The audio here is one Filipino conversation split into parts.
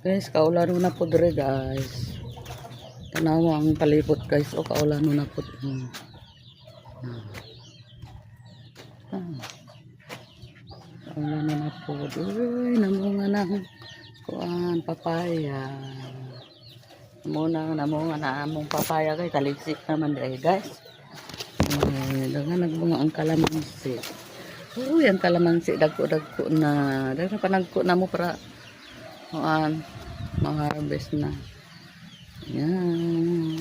Guys, kaulan na po dire guys. Tanawa ang palipot guys. O kaulan na po. Kaulan na po. Uy, namunga ng kuan papaya. Namunga na among papaya guys. Taligsik naman dire guys. Daga nagbunga ang kalamansi. Uy, ang kalamansi dagko-dagko na. Daga panagko na mo para ma-harvest na. Yan.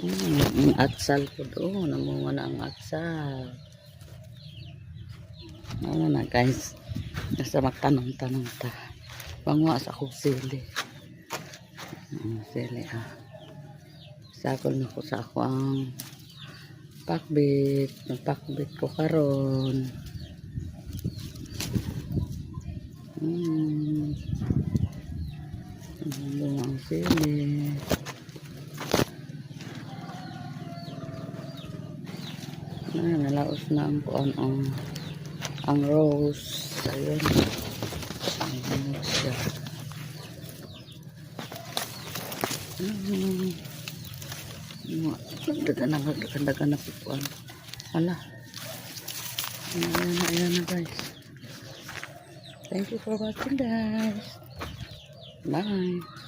Ang atsal po doon. Namunga na ang atsal. Ano na guys. Nasa magtanong-tanong ta. Panguha sa akong sili. Sili sakol na ko sa ako ang pakbit. Nagpakbit ko karon. Ang sili. Nalaos na ang kuan ang rose. Ayun. Ang siya. Dagan na pupuan. Hala. Ayan na guys. Thank you for watching guys. Bye.